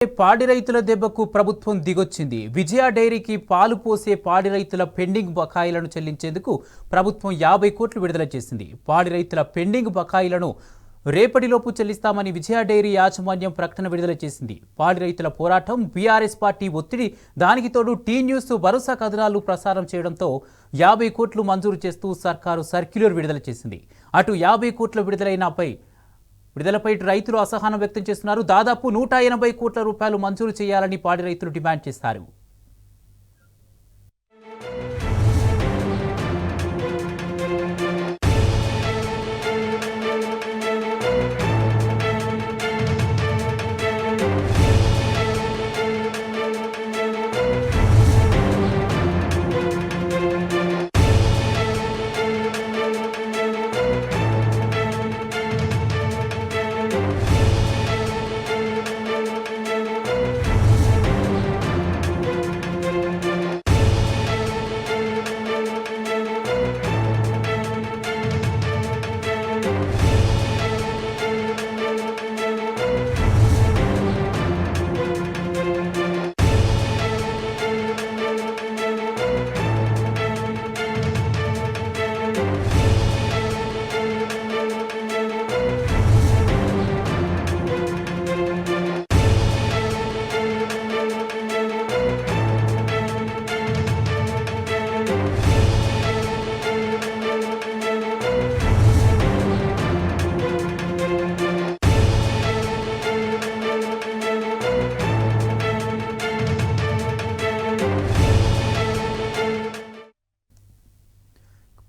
పాడి రైతుల దెబ్బకు ప్రభుత్వం దిగొచ్చింది. విజయ డైరీకి పాలు పోసే పాడి రైతుల పెండింగ్ బకాయిలను చెల్లించేందుకు ప్రభుత్వం 50 కోట్లు విడుదల చేసింది. పాడి రైతుల పెండింగ్ బకాయిలను రేపటిలోపు చెల్లిస్తామని విజయ డైరీ యాజమాన్యం ప్రకటన విడుదల చేసింది. పాడి రైతుల పోరాటం, బీఆర్ఎస్ పార్టీ ఒత్తిడి, దానికి తోడు టీ న్యూస్ భరోసా కథనాలు ప్రసారం చేయడంతో 50 కోట్లు మంజూరు చేస్తూ సర్కారు సర్క్యులర్ విడుదల చేసింది. అటు 50 కోట్ల విడుదలపై రైతులు అసహనం వ్యక్తం చేస్తున్నారు. దాదాపు 180 కోట్ల రూపాయలు మంజూరు చేయాలని పాడి రైతులు డిమాండ్ చేశారు.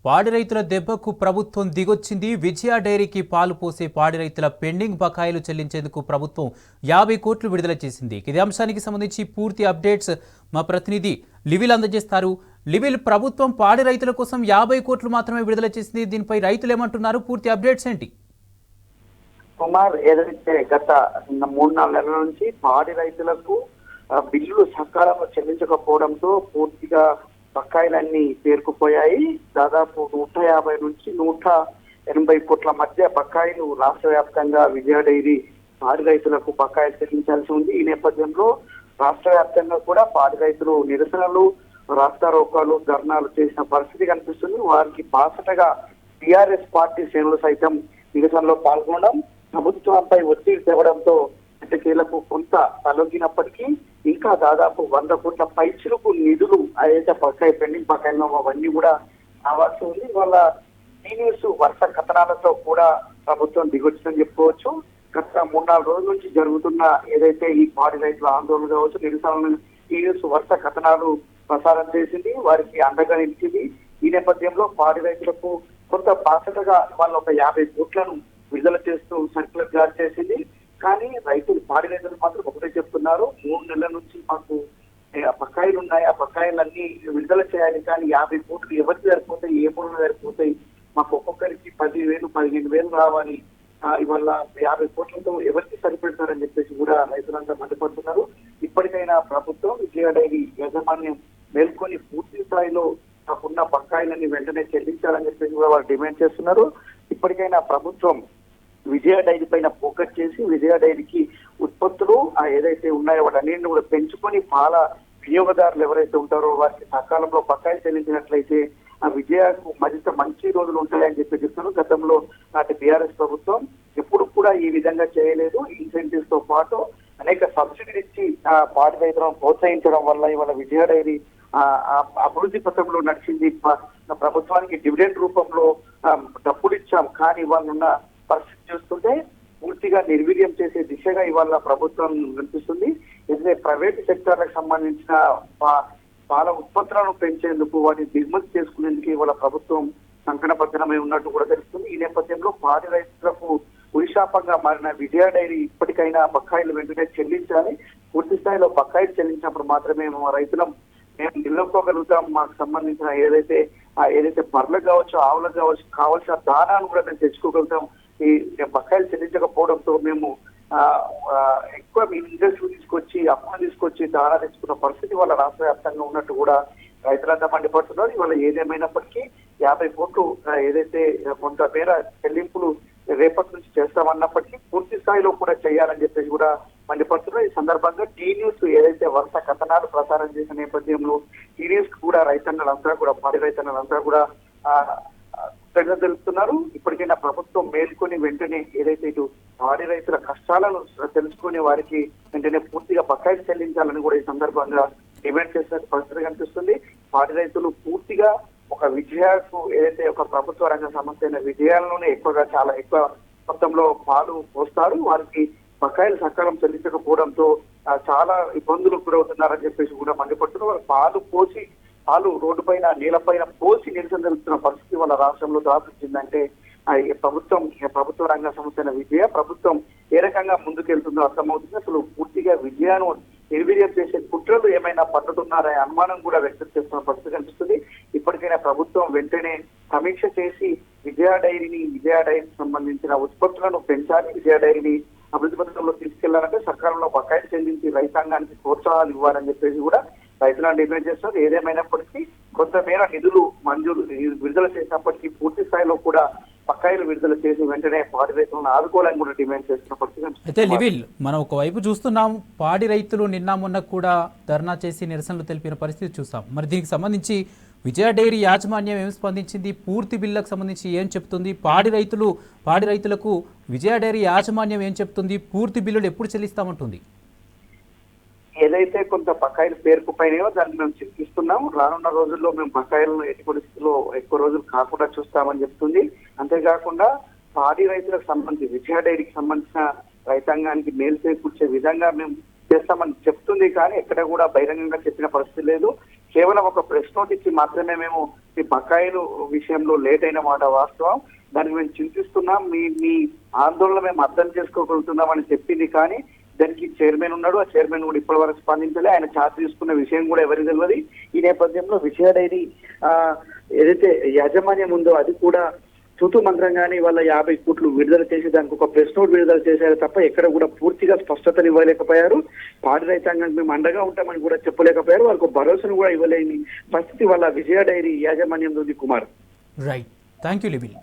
పాడి రైతుల దెబ్బకు ప్రభుత్వం దిగొచ్చింది. విజయ డైరీకి పాలు పోసే పాడి రైతుల పెండింగ్ బకాయిలు చెల్లించేందుకు ప్రభుత్వం 50 కోట్లు విడుదల చేసింది. ఇదే అంశానికి సంబంధించి పూర్తి అప్డేట్స్ మా ప్రతినిధి లివిల్ అందజేస్తారు. లివిల్, ప్రభుత్వం పాడి రైతుల కోసం 50 కోట్లు మాత్రమే విడుదల చేసింది. దీనిపై రైతులు ఏమంటున్నారు? పూర్తి అప్డేట్స్ ఏంటి? కుమార్, ఏదైతే గత 3-4 నెలల నుంచి పాడి రైతులకు బిల్లులు సకాలంలో చెల్లించకపోవడంతో పూర్తిగా బకాయిలన్నీ పేరుకుపోయాయి. దాదాపు 150 నుంచి 180 కోట్ల మధ్య బకాయిలు రాష్ట్ర వ్యాప్తంగా విజయ డైరీ పాడి రైతులకు బకాయిలు చెల్లించాల్సి ఉంది. ఈ నేపథ్యంలో రాష్ట్ర వ్యాప్తంగా కూడా పాడి రైతులు నిరసనలు, రాస్తారోకాలు, ధర్నాలు చేసిన పరిస్థితి కనిపిస్తుంది. వారికి బాసటగా టీఆర్ఎస్ పార్టీ శ్రేణులు సైతం నిరసనలో పాల్గొనడం, ప్రభుత్వంపై ఒత్తిడి తేవడంతో ఎట్టకేలకు కొంత తలొగ్గినప్పటికీ ఇంకా దాదాపు 100 కోట్ల పైచిలకు నిధులు ఏదైతే బకాయి పెండింగ్ బకాయిలో అవన్నీ కూడా రావాల్సి ఉంది. వాళ్ళ టీ న్యూస్ వరుస కథనాలతో కూడా ప్రభుత్వం దిగొచ్చిందని చెప్పుకోవచ్చు. గత 3-4 రోజుల నుంచి జరుగుతున్న ఏదైతే ఈ పాడి రైతుల ఆందోళన కావచ్చు, నిరసనలను టీ న్యూస్ వరుస కథనాలు ప్రసారం చేసింది, వారికి అండగా నిలిచింది. ఈ నేపథ్యంలో పాడి రైతులకు కొంత బాసటగా వాళ్ళ ఒక 50 కోట్లను విడుదల చేస్తూ సర్క్యులర్ జారీ చేసింది. కానీ రైతులు, పాడి రైతులు మాత్రం ఒకటే చెప్తున్నారు, 3 నెలల నుంచి మాకు బకాయిలు ఉన్నాయి, ఆ బకాయిలన్నీ విడుదల చేయాలి. కానీ 50 కోట్లు ఎవరికి సరిపోతాయి, ఏ మూడు సరిపోతాయి, మాకు ఒక్కొక్కరికి 10,000-15,000 రావాలి, ఇవాళ 50 కోట్లతో ఎవరికి సరిపెడతారని చెప్పేసి కూడా రైతులంతా మండిపడుతున్నారు. ఇప్పటికైనా ప్రభుత్వం, విజయ డైరీ యాజమాన్యం మేల్కొని పూర్తి స్థాయిలో ఉన్న బకాయిలని వెంటనే చెల్లించాలని చెప్పేసి కూడా వాళ్ళు డిమాండ్ చేస్తున్నారు. ఇప్పటికైనా ప్రభుత్వం విజయ డైరీ పైన ఫోకస్ చేసి విజయ డైరీకి ఉత్పత్తులు ఏదైతే ఉన్నాయో వాటన్నింటిని కూడా పెంచుకొని పాల వినియోగదారులు ఎవరైతే ఉంటారో వారికి సకాలంలో బకాయిలు చెల్లించినట్లయితే ఆ విజయకు మరింత మంచి రోజులు ఉంటాయని చెప్పి చెప్తున్నారు. గతంలో నాటి బీఆర్ఎస్ ప్రభుత్వం ఎప్పుడు కూడా ఈ విధంగా చేయలేదు. ఇన్సెంటివ్స్ తో పాటు అనేక సబ్సిడీలు ఇచ్చి పాడి రైతులను ప్రోత్సహించడం వల్ల ఇవాళ విజయ డైరీ అభివృద్ధి పథంలో నడిచింది. ప్రభుత్వానికి డివిడెండ్ రూపంలో డబ్బులు ఇచ్చాం, కానీ ఇవాళ ఉన్న పరిస్థితి చూస్తుంటే పూర్తిగా నిర్వీర్యం చేసే దిశగా ఇవాళ ప్రభుత్వం కనిపిస్తుంది. ఎందుకంటే ప్రైవేట్ సెక్టార్లకు సంబంధించిన పాల ఉత్పత్తులను పెంచేందుకు, వాటిని దిగుమతి చేసుకునేందుకు ఇవాళ ప్రభుత్వం సంకటబద్ధమై ఉన్నట్టు కూడా తెలుస్తుంది. ఈ నేపథ్యంలో పాడి రైతులకు ఉరిశాపంగా మారిన విజయ డైరీ ఇప్పటికైనా బకాయిలు వెంటనే చెల్లించాలి. పూర్తి స్థాయిలో బకాయిలు చెల్లించినప్పుడు మాత్రమే మా రైతులం మేము నిలబడుకోగలుగుతాం. మాకు సంబంధించిన ఏదైతే బర్రెలకు కావచ్చు, ఆవులకు కావచ్చు, కావాల్సిన దానాను కూడా మేము తెచ్చుకోగలుగుతాం. ఈ బకాయిలు చెల్లించకపోవడంతో మేము ఎక్కువ ఇండస్ట్రీ తీసుకొచ్చి అప్పులు తీసుకొచ్చి దానా తెచ్చుకున్న పరిస్థితి వాళ్ళ రాష్ట్ర వ్యాప్తంగా ఉన్నట్టు కూడా రైతులంతా మండిపడుతున్నారు. ఇవాళ ఏదేమైనప్పటికీ 50 కోట్లు ఏదైతే కొంత మేర చెల్లింపులు రేపటి నుంచి చేస్తామన్నప్పటికీ పూర్తి స్థాయిలో కూడా చేయాలని చెప్పేసి కూడా మండిపడుతున్నారు. ఈ సందర్భంగా న్యూస్ ఏదైతే వరుస కథనాలు ప్రసారం చేసిన నేపథ్యంలో ఈ న్యూస్ కూడా రైతన్నలంతా కూడా పాడి రైతన్నలంతా కూడా ప్రజలు తెలుపుతున్నారు. ఇప్పటికైనా ప్రభుత్వం మేల్కొని వెంటనే ఏదైతే ఇటు పాడి రైతుల కష్టాలను తెలుసుకుని వారికి వెంటనే పూర్తిగా బకాయిలు చెల్లించాలని కూడా ఈ సందర్భంగా డిమాండ్ చేసిన పరిస్థితి కనిపిస్తుంది. పాడి రైతులు పూర్తిగా ఒక విజయాలకు ఏదైతే ఒక ప్రభుత్వ రంగ సంస్థ అయిన విజయాలలోనే ఎక్కువగా చాలా ఎక్కువ మొత్తంలో పాలు పోస్తారు. వారికి బకాయిలు సకాలం చెల్లించకపోవడంతో చాలా ఇబ్బందులకు గురవుతున్నారని చెప్పేసి కూడా మండిపడుతున్నారు. పాలు రోడ్డు పైన నీళ్లపైన పోసి నిరసన తెలుపుతున్న పరిస్థితి వాళ్ళ రాష్ట్రంలో దాపుచ్చిందంటే ప్రభుత్వ రంగ సంస్థ విజయ ప్రభుత్వం ఏ రకంగా ముందుకెళ్తుందో అర్థమవుతుంది. అసలు పూర్తిగా విజయాను నిర్వీర్యం చేసే కుట్రలు ఏమైనా పట్టుతున్నారనే అనుమానం కూడా వ్యక్తం చేస్తున్న పరిస్థితి కనిపిస్తుంది. ఇప్పటికైనా ప్రభుత్వం వెంటనే సమీక్ష చేసి విజయ డైరీకి సంబంధించిన ఉత్పత్తులను పెంచాలి, విజయ డైరీని అభివృద్ధి పథకంలో తీసుకెళ్లాలంటే సకాలంలో బకాయిలు చెల్లించి రైతాంగానికి ప్రోత్సాహాలు ఇవ్వాలని చెప్పేసి కూడా రైతులను డిమాండ్ చేస్తున్నారు. ఏదేమైనప్పటికీ కొంతమేర నిధులు విడుదల చేసినప్పటికీ పూర్తి స్థాయిలో కూడా బకాయిలు విడుదల చేసి వెంటనే పాడి రైతులను ఆదుకోవాలని కూడా డిమాండ్ చేస్తున్న పరిస్థితి. అయితే లివిల్ మనం ఒకవైపు చూస్తున్నాం, పాడి రైతులు నిన్న మొన్న కూడా ధర్నా చేసి నిరసనలు తెలిపిన పరిస్థితి చూస్తాం. మరి దీనికి సంబంధించి విజయ డైరీ యాజమాన్యం ఏం స్పందించింది, పూర్తి బిల్లుకు సంబంధించి ఏం చెప్తుంది, పాడి రైతులకు విజయ డైరీ యాజమాన్యం ఏం చెప్తుంది, పూర్తి బిల్లులు ఎప్పుడు చెల్లిస్తామంటుంది? ఏదైతే కొంత బకాయిలు పేరుకుపోయినాయో దాన్ని మేము చింతిస్తున్నాం. రానున్న రోజుల్లో మేము బకాయిలను ఎట్టి పరిస్థితుల్లో ఎక్కువ రోజులు కాకుండా చూస్తామని చెప్తుంది. అంతేకాకుండా పాడి రైతులకు సంబంధించి విజయ డైరీకి సంబంధించిన రైతాంగానికి మేలు చేకూర్చే విధంగా మేము చేస్తామని చెప్తుంది. కానీ ఎక్కడ కూడా బహిరంగంగా చెప్పిన పరిస్థితి లేదు. కేవలం ఒక ప్రెస్ నోట్ ఇచ్చి మాత్రమే మేము ఈ బకాయిలు విషయంలో లేట్ అయిన మాట వాస్తవం. దానికి మేము చింతిస్తున్నాం, మీ ఆందోళన మేము అర్థం చేసుకోగలుగుతున్నామని చెప్పింది. కానీ దానికి చైర్మన్ ఉన్నాడు, ఆ చైర్మన్ కూడా ఇప్పటి వరకు స్పందించలే. ఆయన ఛార్జ్ తీసుకున్న విషయం కూడా ఎవరికి తెలియదు. ఈ నేపథ్యంలో విజయ డైరీ ఏదైతే యాజమాన్యం ఉందో అది కూడా తూతు మంత్రంగానే వాళ్ళ 50 కోట్లు విడుదల చేసి దానికి ఒక ప్రెస్ నోట్ విడుదల చేశారు తప్ప ఎక్కడ కూడా పూర్తిగా స్పష్టతను ఇవ్వలేకపోయారు. పాడి రైతాంగానికి మేము అండగా ఉంటామని కూడా చెప్పలేకపోయారు. వాళ్ళకు భరోసాను కూడా ఇవ్వలేని పరిస్థితి వాళ్ళ విజయ డైరీ యాజమాన్యం ఉంది. Kumar, right, thank you లివిల్.